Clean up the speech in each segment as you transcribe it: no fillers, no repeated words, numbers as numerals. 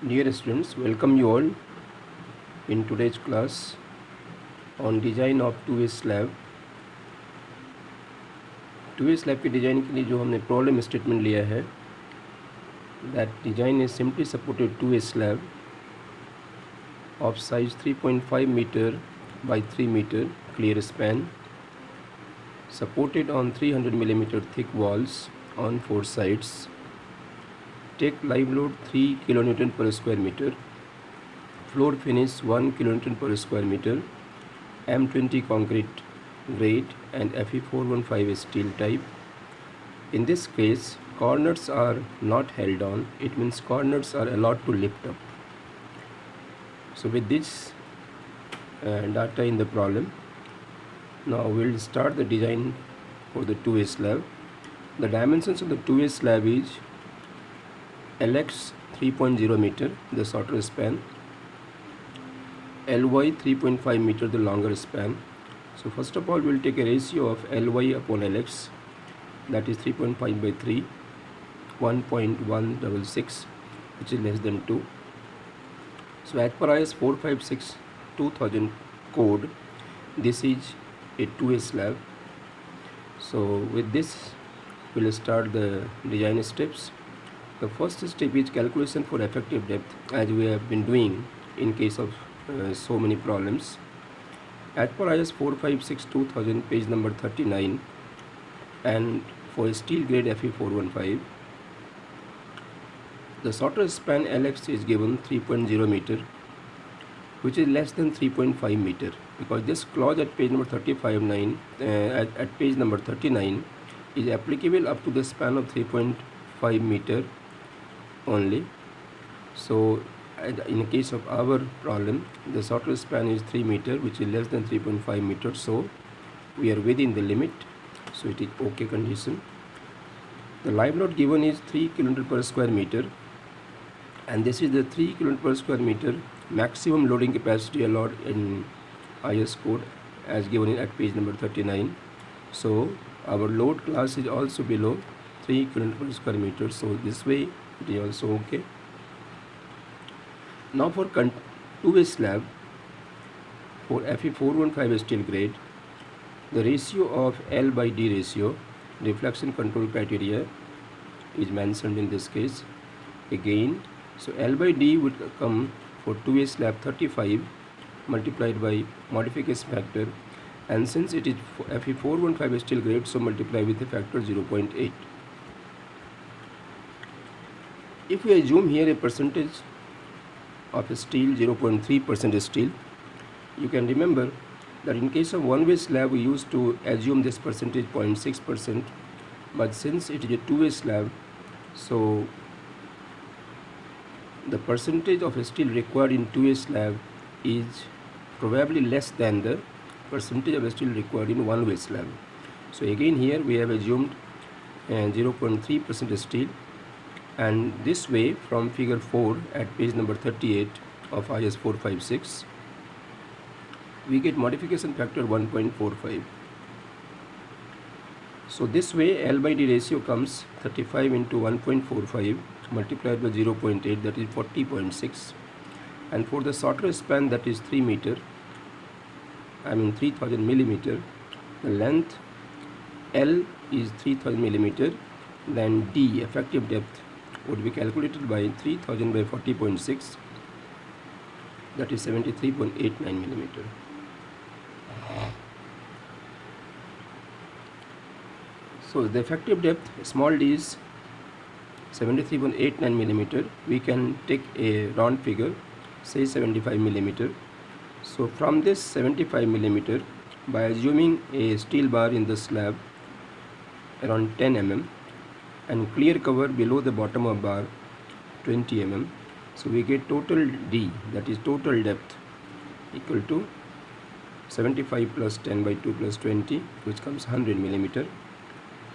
Dear students, welcome you all in today's class on design of two-way slab. Two-way slab के design के लिए जो हमने problem statement लिया है, that design is simply supported two-way slab of size 3.5 meter by 3 meter clear span supported on 300 millimeter thick walls on four sides. Take live load 3 kilonewton per square meter, floor finish 1 kilonewton per square meter, M20 concrete grade and Fe415 steel type. In this case, corners are not held on. It means corners are allowed to lift up. So with this data in the problem, now we'll start the design for the two-way slab. The dimensions of the two-way slab is LX 3.0 meter, the shorter span, LY 3.5 meter, the longer span. So first of all, we'll take a ratio of LY upon LX, that is 3.5 by 3, 1.166, which is less than 2. So as per IS 456-2000 code, this is a two-way slab. So with this, we'll start the design steps. The first step is calculation for effective depth, as we have been doing in case of so many problems. As per IS 456-2000, page number 39, and for steel grade Fe415, the shorter span LX is given 3.0 meter, which is less than 3.5 meter, because this clause at page number 35-9 at page number 39 is applicable up to the span of 3.5 meter only. So in case of our problem, the shorter span is 3 meter, which is less than 3.5 meter, so we are within the limit, so it is okay condition. The live load given is 3 kN per square meter, and this is the 3 kN per square meter maximum loading capacity allowed in IS code as given at page number 39. So our load class is also below 3 kN per square meter, so this way it is also okay. Now for two-way slab for Fe415 steel grade, the ratio of L by D ratio, reflection control criteria, is mentioned in this case again. So L by D would come for two-way slab 35 multiplied by modification factor, and since it is Fe415 steel grade, so multiply with the factor 0.8. If we assume here a percentage of steel 0.3% steel, you can remember that in case of one-way slab we used to assume this percentage 0.6%, but since it is a two-way slab, so the percentage of steel required in two-way slab is probably less than the percentage of steel required in one-way slab. So again here we have assumed 0.3% steel, and this way from figure 4 at page number 38 of IS 456, we get modification factor 1.45. So this way L by D ratio comes 35 into 1.45 multiplied by 0.8, that is 40.6, and for the shorter span, that is 3 meter, 3000 millimeter, the length L is 3000 millimeter, then D, effective depth, would be calculated by 3000 by 40.6, that is 73.89 millimeter. So the effective depth, small d, is 73.89 millimeter. We can take a round figure, say 75 millimeter. So from this 75 millimeter, by assuming a steel bar in the slab around 10 mm and clear cover below the bottom of bar 20 mm, so we get total D, that is total depth, equal to 75 plus 10 by 2 plus 20, which comes 100 millimeter.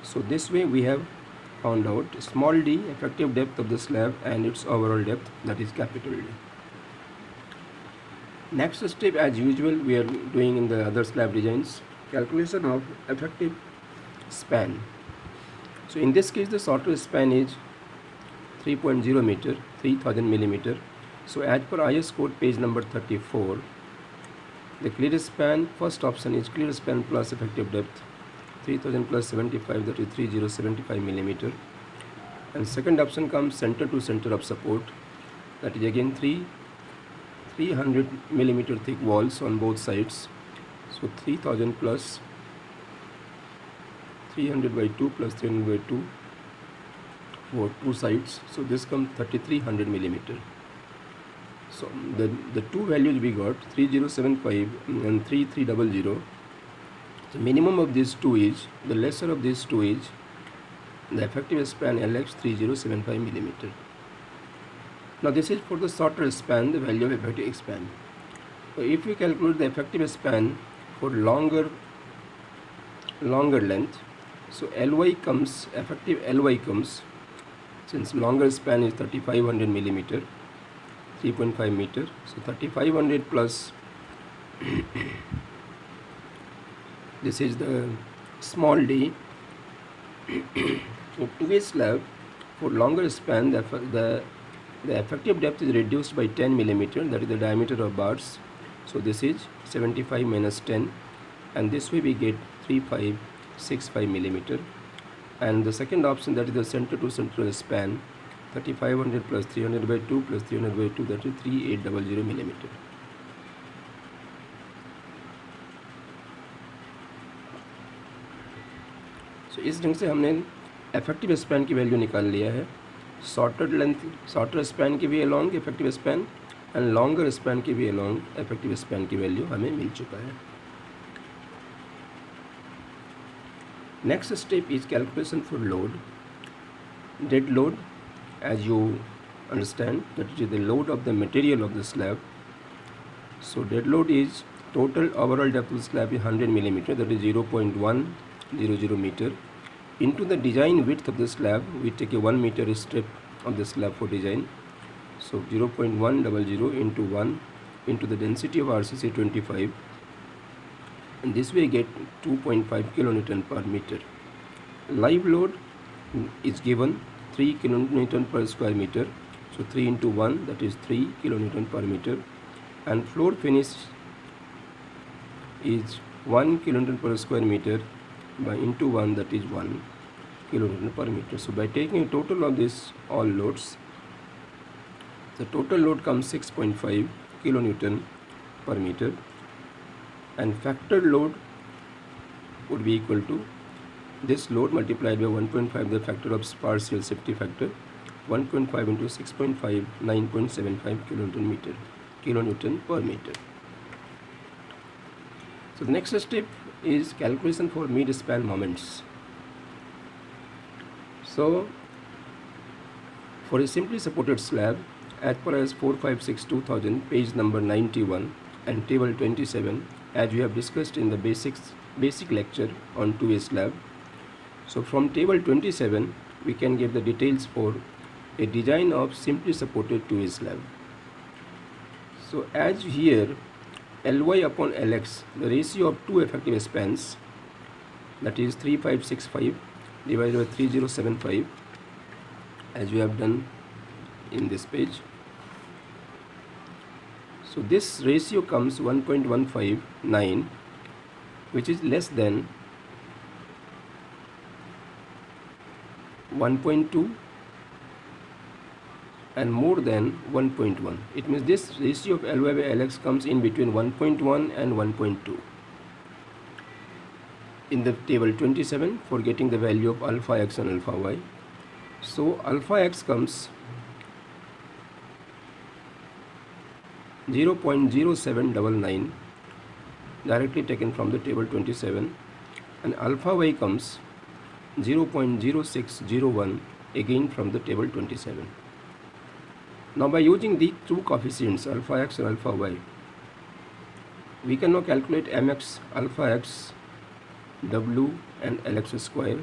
So this way we have found out small d, effective depth of the slab, and its overall depth, that is capital D. Next step, as usual, we are doing in the other slab designs, calculation of effective span. So in this case, the shorter span is 3.0 meter, 3000 millimeter, So as per IS code page number 34, the clear span, first option is clear span plus effective depth 3000 plus 75, that is 3075 millimeter, and second option comes center to center of support, that is again 300 millimeter thick walls on both sides. So 3000 plus 300 by 2 plus 300 by 2 for two sides, so this comes 3300 millimeter. So the two values we got 3075 and 3300. The minimum of these two is, the lesser of these two is the effective span LX 3075 millimeter. Now this is for the shorter span, the value of effective span. So if we calculate the effective span for longer length, so LY comes, effective LY comes, since longer span is 3500 millimeter, 3.5 meter, so 3500 plus this is the small d. So two-way slab for longer span, the effective depth is reduced by 10 millimeter, that is the diameter of bars. So this is 75 minus 10, and this way we get 3565 millimeter. And the second option, that is the center to center span, 3500 plus 300 by 2 plus 300 by 2, that is 3800 millimeter. So इस ढंग से हमने effective span की value निकाल लिया है. Shorter length, shorter span की भी along effective span, and longer span की भी अलॉन्ग इफेक्टिव स्पैन की वैल्यू हमें मिल चुका है. Next step is calculation for load. Dead load, as you understand, that is the load of the material of the slab. So dead load is total overall depth of the slab is 100 millimeter, that is 0.100 meter, into the design width of the slab. We take a 1 meter strip of the slab for design. So 0.100 into 1 into the density of RCC 25, and this way get 2.5 kilonewton per meter. Live load is given 3 kilonewton per square meter, so 3 into 1, that is 3 kilonewton per meter, and floor finish is 1 kilonewton per square meter by into 1, that is 1 kilonewton per meter. So by taking a total of this all loads, the total load comes 6.5 kilonewton per meter, and factor load would be equal to this load multiplied by 1.5, the factor of partial safety factor, 1.5 into 6.5, 9.75 kilonewton per meter. So the next step is calculation for mid-span moments. So for a simply supported slab, as per as 456/2000, page number 91 and table 27, as we have discussed in the basic lecture on 2A slab. So from table 27 we can get the details for a design of simply supported 2A slab. So as here Ly upon Lx, the ratio of two effective spans, that is 3565 divided by 3075, as we have done in this page. So this ratio comes 1.159, which is less than 1.2 and more than 1.1. It means this ratio of Ly by Lx comes in between 1.1 and 1.2. In the table 27, for getting the value of alpha x and alpha y. So alpha x comes 0.0799, directly taken from the table 27, and alpha y comes 0.0601, again from the table 27. Now by using the two coefficients alpha x and alpha y, we can now calculate mx, alpha x, w and lx square.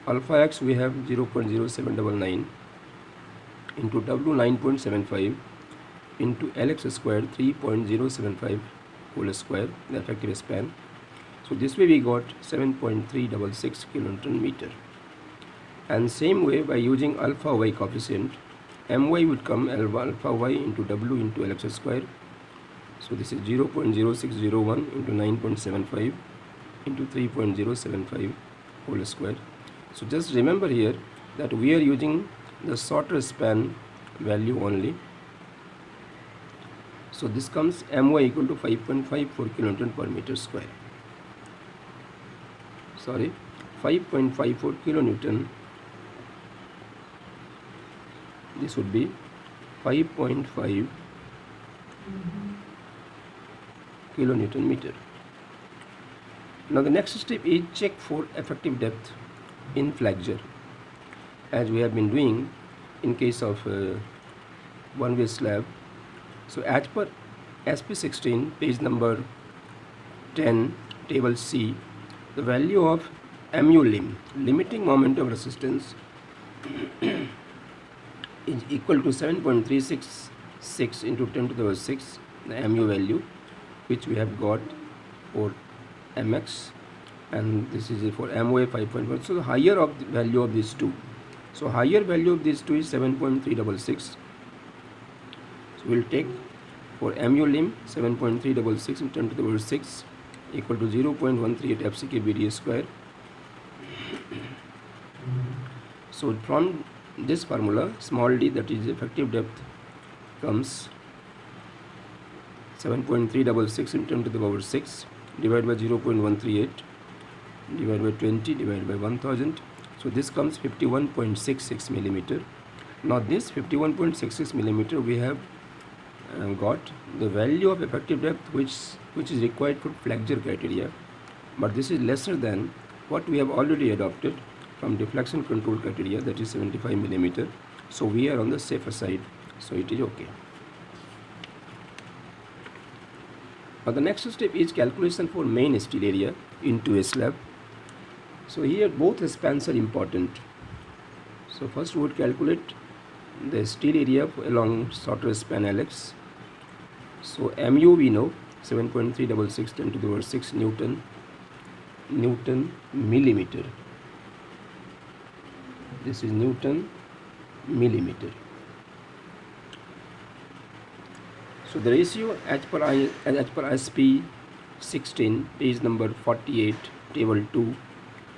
Alpha x we have 0.0799 into w 9.75 into Lx square 3.075 whole square, the effective span. So this way we got 7.366 kilonewton meter. And same way by using alpha y coefficient, my would come alpha y into w into LHS square. So this is 0.0601 into 9.75 into 3.075 whole square. So just remember here that we are using the shorter span value only. So this comes my equal to 5.54 kilonewton per meter square. Sorry, 5.54 kilonewton. This would be 5.5 kilonewton meter. Now the next step is check for effective depth in flexure, as we have been doing in case of one-way slab. So as per SP16 page number 10 table C, the value of mu lim, limiting moment of resistance, is equal to 7.366 into 10 to the power 6, the mu value which we have got for mx, and this is for MOA 5.1. So the higher of the value of these two, so higher value of these two is 7.366. So we will take for mu lim 7.366 into 10 to the power 6 equal to 0.138 FCK BDA square. So from this formula, small d, that is effective depth, comes 7.366 into 10 to the power 6 divided by 0.138 divided by 20 divided by 1000. So this comes 51.66 millimeter. Now this 51.66 millimeter, we have got the value of effective depth which is required for flexure criteria, but this is lesser than what we have already adopted from deflection control criteria, that is 75 millimeter. So we are on the safer side, so it is okay. Now the next step is calculation for main steel area into a slab. So here both spans are important. So first we would calculate the steel area along shorter span LX. So mu we know 7.366 10 to the power 6 Newton millimeter. This is Newton millimeter. So the ratio as per SP 16 page number 48 table 2,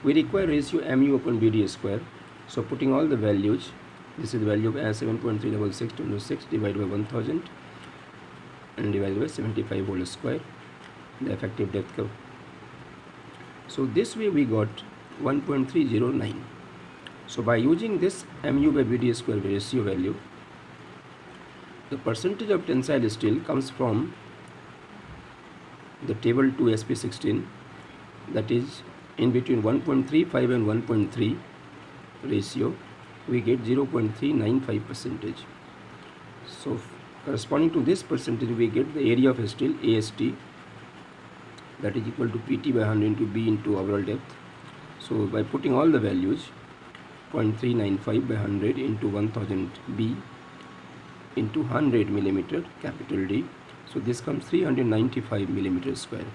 we require ratio mu upon BDA square. So putting all the values, this is the value of 7.366 into 6 divided by 1000 and divided by 75 whole square, the effective depth curve. So this way we got 1.309. So by using this mu by BDA square ratio value, the percentage of tensile steel comes from the table 2 SP16, that is in between 1.35 and 1.3 ratio, we get 0.395 percentage. So corresponding to this percentage, we get the area of steel AST, that is equal to PT by 100 into B into overall depth. So by putting all the values, 0.395 by 100 into 1000 B into 100 millimeter capital D. So this comes 395 millimeter square.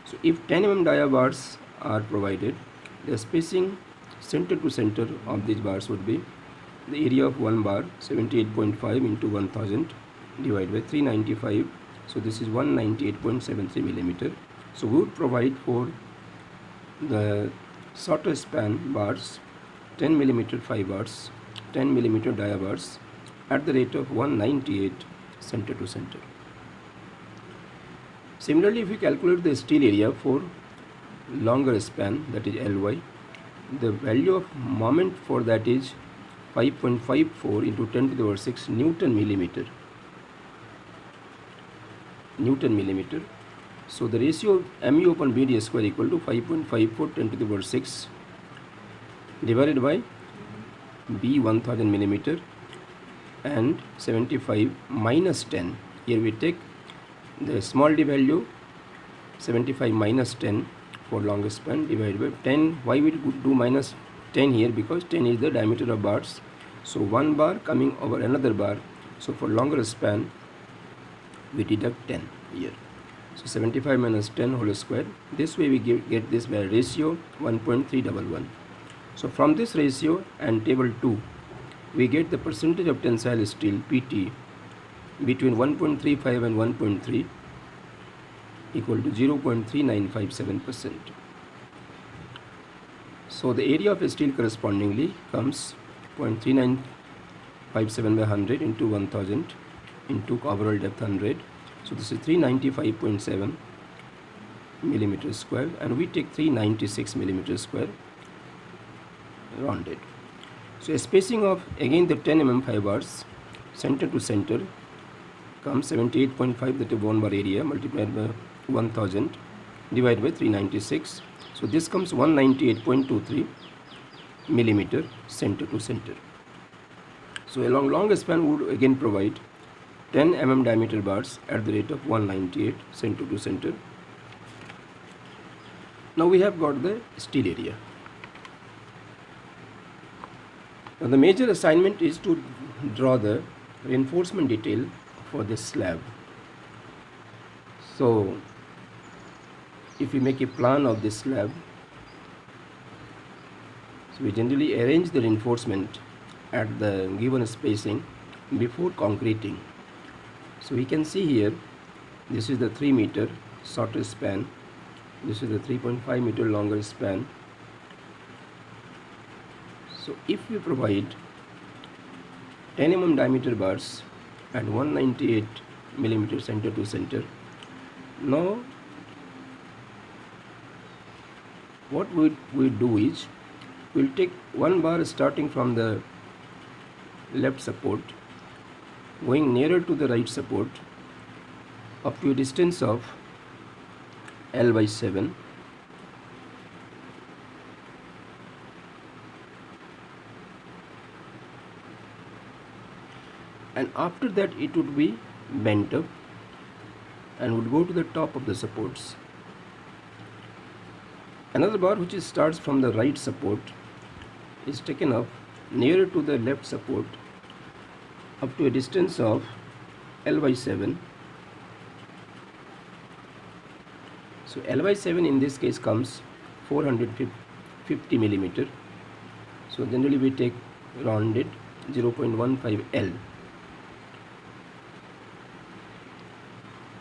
So if 10 mm dia bars are provided, the spacing center to center of these bars would be the area of one bar 78.5 into 1000 divided by 395. So this is 198.73 millimeter. So we would provide for the shorter span bars 10 millimeter 5 bars, 10 millimeter dia bars at the rate of 198 center to center. Similarly, if we calculate the steel area for longer span, that is LY, the value of moment for that is 5.54 into 10 to the power 6 Newton millimeter. So the ratio of mu upon BD square equal to 5.54 10 to the power 6 divided by B 1000 millimeter and 75 minus 10. Here we take the small d value 75 minus 10 for longer span divided by 10. Why we do minus 10 here? Because 10 is the diameter of bars. So one bar coming over another bar. So for longer span we deduct 10 here. So 75 minus 10 whole square. This way we get this by ratio 1.311. So from this ratio and table 2, we get the percentage of tensile steel PT between 1.35 and 1.3 equal to 0.3957%. So the area of steel correspondingly comes 0.3957 by 100 into 1000 into overall depth 100. So this is 395.7 millimeters square, and we take 396 millimeters square rounded. So a spacing of again the 10 mm fibers center to center comes 78.5, that is 1 bar area multiplied by 1000 divided by 396. So this comes 198.23 millimeter center to center. So a long span would again provide 10 mm diameter bars at the rate of 198 center to center. Now we have got the steel area. Now the major assignment is to draw the reinforcement detail for this slab. So if we make a plan of this slab, so we generally arrange the reinforcement at the given spacing before concreting. So we can see here, this is the 3 meter shorter span, this is the 3.5 meter longer span. So if we provide 10 mm diameter bars and 198 millimeter center to center, now what we do is, we'll take one bar starting from the left support, going nearer to the right support up to a distance of L by 7, and after that it would be bent up and would go to the top of the supports. Another bar which starts from the right support is taken up nearer to the left support up to a distance of L by 7. So L by 7 in this case comes 450 millimeter. So generally we take rounded 0.15 L.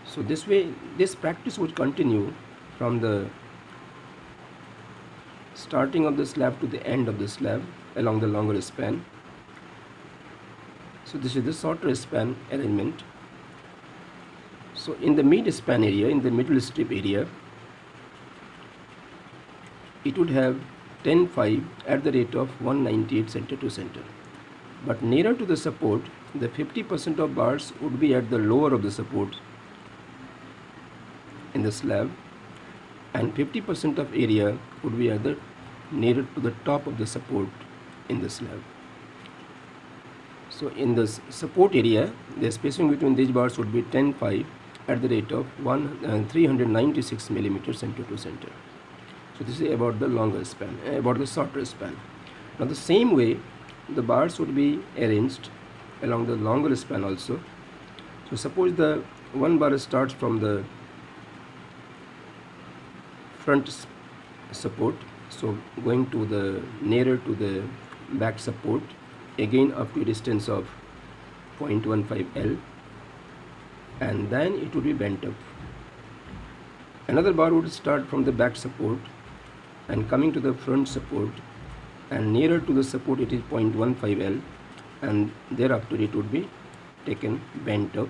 So this way, this practice would continue from the starting of the slab to the end of the slab along the longer span. So this is the shorter span arrangement. So in the mid span area, in the middle strip area, it would have 10.5 at the rate of 198 center to center. But nearer to the support, the 50% of bars would be at the lower of the support in the slab, and 50% of area would be at the nearer to the top of the support in the slab. So in the support area, the spacing between these bars would be 10.5 at the rate of 396 millimeters center to center. So this is about the longer span, about the shorter span. Now the same way, the bars would be arranged along the longer span also. So suppose the one bar starts from the front support, so going to the nearer to the back support, again up to a distance of 0.15 L, and then it would be bent up. Another bar would start from the back support and coming to the front support, and nearer to the support it is 0.15 L, and thereafter it would be taken bent up.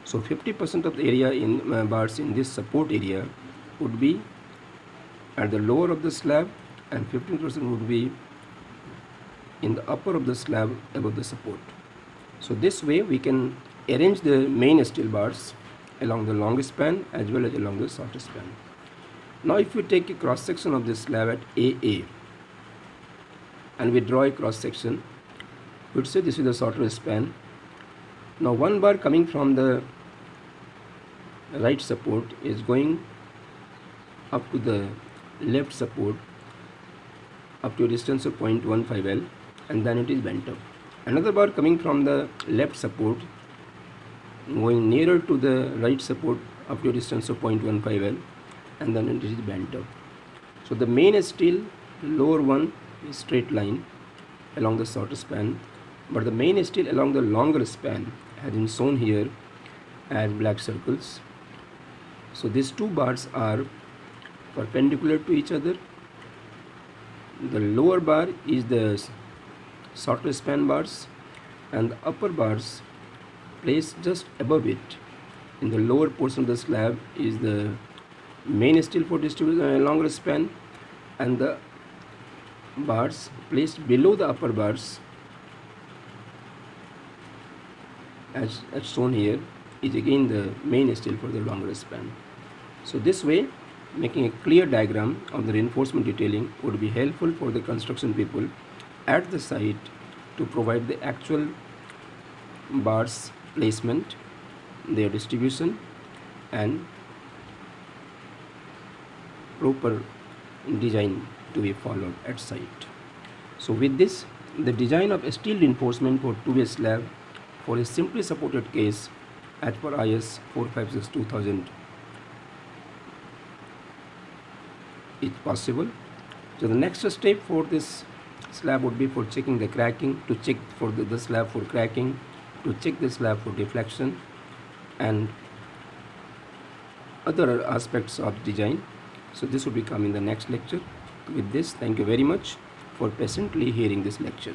So 50% of the area in bars in this support area would be at the lower of the slab, and 15% would be in the upper of the slab above the support. So this way we can arrange the main steel bars along the long span as well as along the shorter span. Now if we take a cross section of this slab at AA and we draw a cross section, we would say this is the shorter span. Now one bar coming from the right support is going up to the left support up to a distance of 0.15 L, and then it is bent up. Another bar coming from the left support going nearer to the right support up to a distance of 0.15 L, and then it is bent up. So the main steel lower one is straight line along the shorter span, but the main steel along the longer span has been shown here as black circles. So these two bars are perpendicular to each other. The lower bar is the shorter span bars and the upper bars placed just above it in the lower portion of the slab is the main steel for distribution longer span, and the bars placed below the upper bars as shown here is again the main steel for the longer span. So this way, making a clear diagram of the reinforcement detailing would be helpful for the construction people at the site to provide the actual bars placement, their distribution and proper design to be followed at site. So with this, the design of a steel reinforcement for two-way slab for a simply supported case as per IS 456-2000 is possible. So the next step for this slab would be for checking the cracking, to check for the slab for cracking, to check the slab for deflection and other aspects of design. So this will be come in the next lecture. With this, thank you very much for patiently hearing this lecture.